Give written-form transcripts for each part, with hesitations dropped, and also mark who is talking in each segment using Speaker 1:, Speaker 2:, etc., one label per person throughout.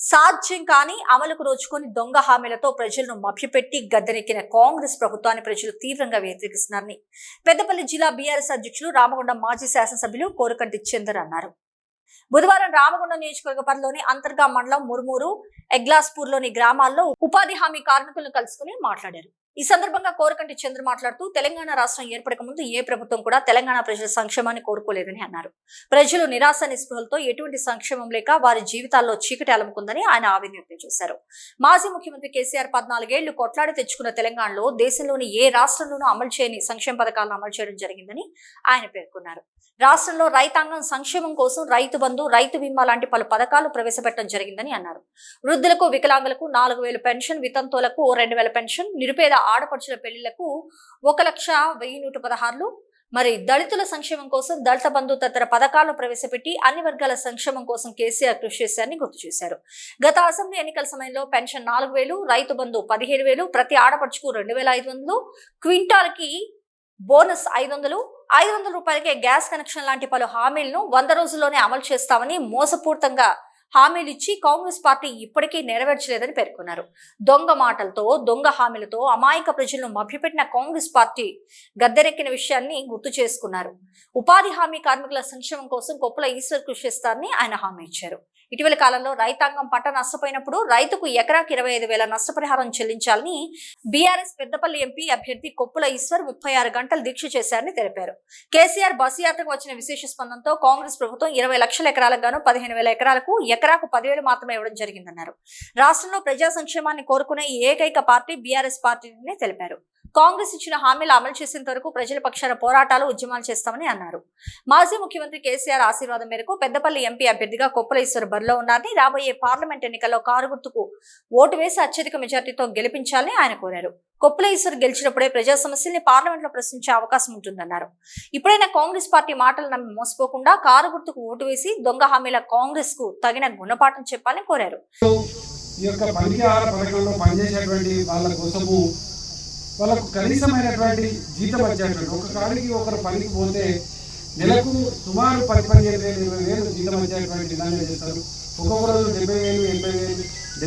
Speaker 1: సాధ్యం కాని అమలుకు రోజుకొని దొంగ హామీలతో ప్రజలను మభ్యపెట్టి గద్దెనెక్కిన కాంగ్రెస్ ప్రభుత్వాన్ని ప్రజలు తీవ్రంగా వ్యతిరేకిస్తున్నారని పెద్దపల్లి జిల్లా బీఆర్ఎస్ అధ్యక్షులు రామగుండం మాజీ శాసనసభ్యులు కోరకంటి చందర్ అన్నారు. బుధవారం రామగుండం నియోజకవర్గ పరిధిలోని అంతర్గా మండలం మురుమూరు, ఎగ్లాస్పూర్లోని గ్రామాల్లో ఉపాధి హామీ కార్మికులను కలుసుకుని మాట్లాడారు. ఈ సందర్భంగా కోరకంటి చంద్ర మాట్లాడుతూ తెలంగాణ రాష్ట్రం ఏర్పడక ముందు ఏ ప్రభుత్వం కూడా తెలంగాణ ప్రజల సంక్షేమాన్ని కోరుకోలేదని అన్నారు. ప్రజలు నిరాశ నిస్పృహలతో ఎటువంటి సంక్షేమం లేక వారి జీవితాల్లో చీకటి అలముకుందని ఆయన ఆవేదన వ్యక్తం చేశారు. మాజీ ముఖ్యమంత్రి కేసీఆర్ 14 ఏళ్లు కొట్లాడి తెచ్చుకున్న తెలంగాణలో దేశంలోని ఏ రాష్ట్రంలోనూ అమలు చేయని సంక్షేమ పథకాలను అమలు చేయడం జరిగిందని ఆయన పేర్కొన్నారు. రాష్ట్రంలో రైతాంగం సంక్షేమం కోసం రైతు బంధు, రైతు బీమా లాంటి పలు పథకాలు ప్రవేశపెట్టడం జరిగిందని అన్నారు. వృద్ధులకు, వికలాంగులకు 4000 పెన్షన్, వితంతువులకు 2000 పెన్షన్, నిరుపేద ఆడపడుచుల పెళ్లిళ్లకు 1,01,116, మరి దళితుల సంక్షేమం కోసం దళిత బంధు తదితర పథకాలను ప్రవేశపెట్టి అన్ని వర్గాల సంక్షేమం కోసం కేసీఆర్ కృషి చేశారని గుర్తు చేశారు. గత అసెంబ్లీ ఎన్నికల సమయంలో పెన్షన్ 4000, రైతు బంధు 15,000, ప్రతి ఆడపడుచుకు 2,500, క్వింటాల్కి బోనస్ 500, 500 రూపాయలకే గ్యాస్ కనెక్షన్ లాంటి పలు హామీలను 100 రోజుల్లోనే అమలు చేస్తామని మోసపూరితంగా హామీలు ఇచ్చి కాంగ్రెస్ పార్టీ ఇప్పటికీ నెరవేర్చలేదని పేర్కొన్నారు. దొంగ మాటలతో, దొంగ హామీలతో అమాయక ప్రజలను మభ్యపెట్టిన కాంగ్రెస్ పార్టీ గద్దెనెక్కిన విషయాన్ని గుర్తు చేసుకున్నారు. ఉపాధి హామీ కార్మికుల సంక్షేమం కోసం కొప్పుల ఈశ్వర్ కృషి చేస్తారని ఆయన హామీ ఇచ్చారు. ఇటీవల కాలంలో రైతాంగం పంట నష్టపోయినప్పుడు రైతుకు ఎకరాకు 25,000 నష్టపరిహారం చెల్లించాలని బీఆర్ఎస్ పెద్దపల్లి ఎంపీ అభ్యర్థి కొప్పుల ఈశ్వర్ 36 గంటలు దీక్ష చేశారని తెలిపారు. కేసీఆర్ బస్సు యాత్రకు వచ్చిన విశేష స్పందనతో కాంగ్రెస్ ప్రభుత్వం 20 లక్షల ఎకరాలకు గాను 15,000 ఎకరాలకు ఎకరాకు 10,000 మాత్రమే ఇవ్వడం జరిగిందన్నారు. రాష్ట్రంలో ప్రజా సంక్షేమాన్ని కోరుకునే ఏకైక పార్టీ బీఆర్ఎస్ పార్టీని తెలిపారు. కాంగ్రెస్ ఇచ్చిన హామీలు అమలు చేసేంత వరకు ప్రజల పక్షాన పోరాటాలు, ఉద్యమాలు చేస్తామని అన్నారు. మాజీ ముఖ్యమంత్రి కేసీఆర్ ఆశీర్వాదం మేరకు పెద్దపల్లి ఎంపీ అభ్యర్థిగా కొప్పుల ఈశ్వర్ బరిలో ఉన్నారని, రాబోయే పార్లమెంట్ ఎన్నికల్లో కారు గుర్తుకు ఓటు వేసి అత్యధిక మెజార్టీతో గెలిపించాలని ఆయన కోరారు. కొప్పుల ఈశ్వర్ గెలిచినప్పుడే ప్రజా సమస్యల్ని పార్లమెంట్ లో ప్రశ్నించే అవకాశం ఉంటుందన్నారు. ఇప్పుడైనా కాంగ్రెస్ పార్టీ మాటలు నమ్మి మోసపోకుండా కారు గుర్తుకు ఓటు వేసి దొంగ హామీల కాంగ్రెస్ కు తగిన గుణపాఠం చెప్పాలని కోరారు.
Speaker 2: వాళ్ళకు కనీసమైనటువంటి జీతం వచ్చేటువంటి ఒక కాడికి ఒకరు పనికి పోతే నెలకు సుమారు 15,000, 20,000 జీతం వచ్చేటువంటి విధానం చేస్తారు. ఒక్కొక్క రోజు 70,000, 80,000,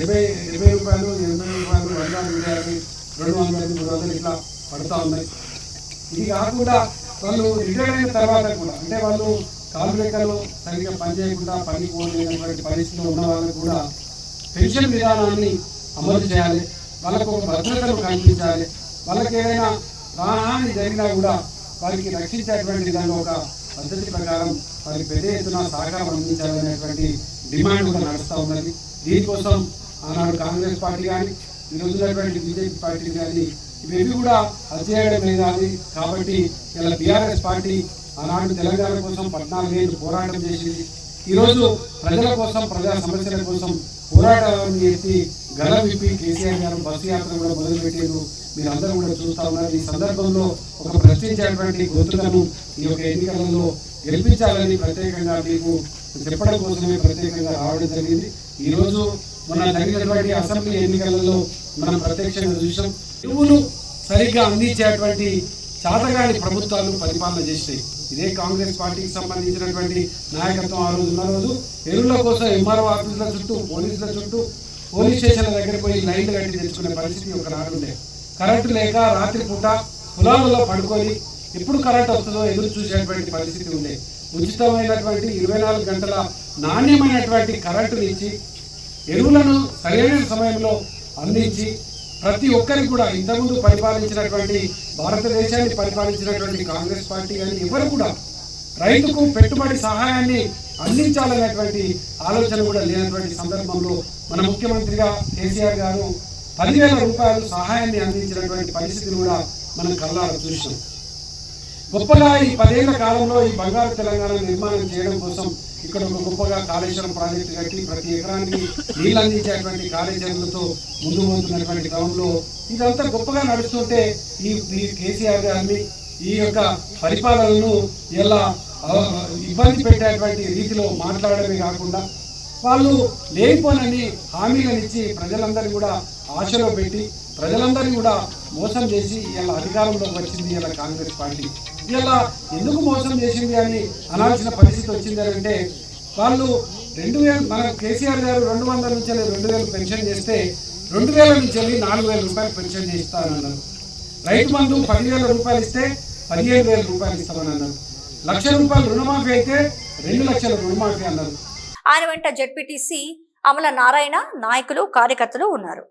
Speaker 2: 70 రూపాయలు, 80 రూపాయలు, 150, 200, 300 ఇట్లా పడుతూ ఉన్నాయి. ఇది కాకుండా వాళ్ళు రిటైర్ అయిన తర్వాత కూడా, అంటే వాళ్ళు కాలు రేఖలు సరిగ్గా పనిచేయకుండా పనికి పోలేనటువంటి పరిస్థితిలో ఉన్న వాళ్ళకు కూడా పెన్షన్ విధానాన్ని అమలు చేయాలి. వాళ్ళకు ఒక భద్రతను కల్పించాలి. వాళ్ళకి ఏదైనా ప్రాణహాని జరిగినా కూడా వారికి రక్షించేటువంటి విధంగా ఒక పద్ధతి ప్రకారం వారికి పెద్ద ఎత్తున సహకారం అందించాలనేటువంటి డిమాండ్ కూడా నడుస్తూ ఉన్నది. దీనికోసం ఆనాడు కాంగ్రెస్ పార్టీ కానీ, ఈరోజు ఉన్నటువంటి బీజేపీ పార్టీ కానీ ఇవేవి కూడా అధ్యయనం కాదు. కాబట్టి ఇలా బీఆర్ఎస్ పార్టీ ఆనాడు తెలంగాణ కోసం 14 ఏళ్ళు పోరాటం చేసింది. ఈరోజు ప్రజల కోసం, ప్రజా సమస్యల కోసం పోరాటాలను ఎత్తి గలం విప్పి కేసీఆర్ గారు బస్సు యాత్ర కూడా మొదలుపెట్టారు. మీరందరూ కూడా చూస్తూ ఉన్నారు. ఈ సందర్భంలో ఒక ప్రశ్నించేటువంటి గొంతులను ఈ యొక్క ఎన్నికలలో గెలిపించాలని ప్రత్యేకంగా మీకు చెప్పడం కోసమే ప్రత్యేకంగా రావడం జరిగింది. ఈరోజు మన జరిగినటువంటి అసెంబ్లీ ఎన్నికలలో మనం ప్రత్యక్షంగా చూసాం. ఎరువులు సరిగ్గా అందించేటువంటి చాతగాని ప్రభుత్వాలు పరిపాలన చేసినాయి. ఇదే కాంగ్రెస్ పార్టీకి సంబంధించినటువంటి నాయకత్వం ఆ రోజు ఉన్న రోజు ఎరువుల కోసం ఎంఆర్ఓ ఆఫీసుల చుట్టూ, పోలీసుల చుట్టూ, పోలీస్ స్టేషన్ల దగ్గర పోయి లైన్లు కట్టి తెచ్చుకునే పరిస్థితి ఒక నాడుండే. కరెంటు లేక రాత్రి పూట పొలాలలో పడుకొని ఎప్పుడు కరెంట్ వస్తుందో ఎదురు చూసేటువంటి పరిస్థితి ఉండే. ఉచితమైనటువంటి 24 గంటల నాణ్యమైనటువంటి కరెంటుని ఇచ్చి, ఎరువులను సరైన సమయంలో అందించి, ప్రతి ఒక్కరికి కూడా ఇంతకుముందు పరిపాలించినటువంటి, భారతదేశాన్ని పరిపాలించినటువంటి కాంగ్రెస్ పార్టీ కానీ ఎవరు కూడా రైతుకు పెట్టుబడి సహాయాన్ని అందించాలనేటువంటి ఆలోచన కూడా లేనటువంటి సందర్భంలో మన ముఖ్యమంత్రిగా కేసీఆర్ గారు 10,000 రూపాయలు సహాయాన్ని అందించినటువంటి పరిస్థితిని కూడా మనం కళ్ళారా చూసాం. గొప్పగా ఈ 10 ఏళ్ల కాలంలో ఈ బంగారు తెలంగాణ నిర్మాణం చేయడం కోసం ఇక్కడ ఒక గొప్పగా కాళేశ్వరం ప్రాజెక్టు కట్టి ప్రతి ఎకరానికి నీళ్ళు అందించేటువంటి కార్యాచరణలతో ముందు పోతున్నటువంటి క్రమంలో ఇదంతా గొప్పగా నడుస్తుంటే ఈ కేసీఆర్ గారిని ఈ యొక్క పరిపాలనను ఎలా ఇబ్బంది పెట్టేటువంటి రీతిలో మాట్లాడమే కాకుండా వాళ్ళు లేనిపోనని హామీలను ఇచ్చి ప్రజలందరినీ కూడా ఆశలో పెట్టి ప్రజలందరినీ కూడా మోసం చేసి ఇలా అధికారంలోకి వచ్చింది ఇలా కాంగ్రెస్ పార్టీ. ఇలా ఎందుకు మోసం చేసింది అని అనాల్సిన పరిస్థితి వచ్చింది అంటే వాళ్ళు 2000 మన కేసీఆర్ గారు 200 నుంచి 2000 పెన్షన్ చేస్తే 2000 నుంచి 4000 రూపాయలు పెన్షన్ చేస్తానన్నారు. రైతు బంధు 10,000 రూపాయలు ఇస్తే 15,000 రూపాయలు ఇస్తామని అన్నారు. 1,00,000 రూపాయలు రుణమాఫీ అయితే 2 లక్షల రుణమాఫీ అన్నారు.
Speaker 1: ఆయన వెంట జెడ్పీటీసీ అమల నారాయణ, నాయకులు, కార్యకర్తలు ఉన్నారు.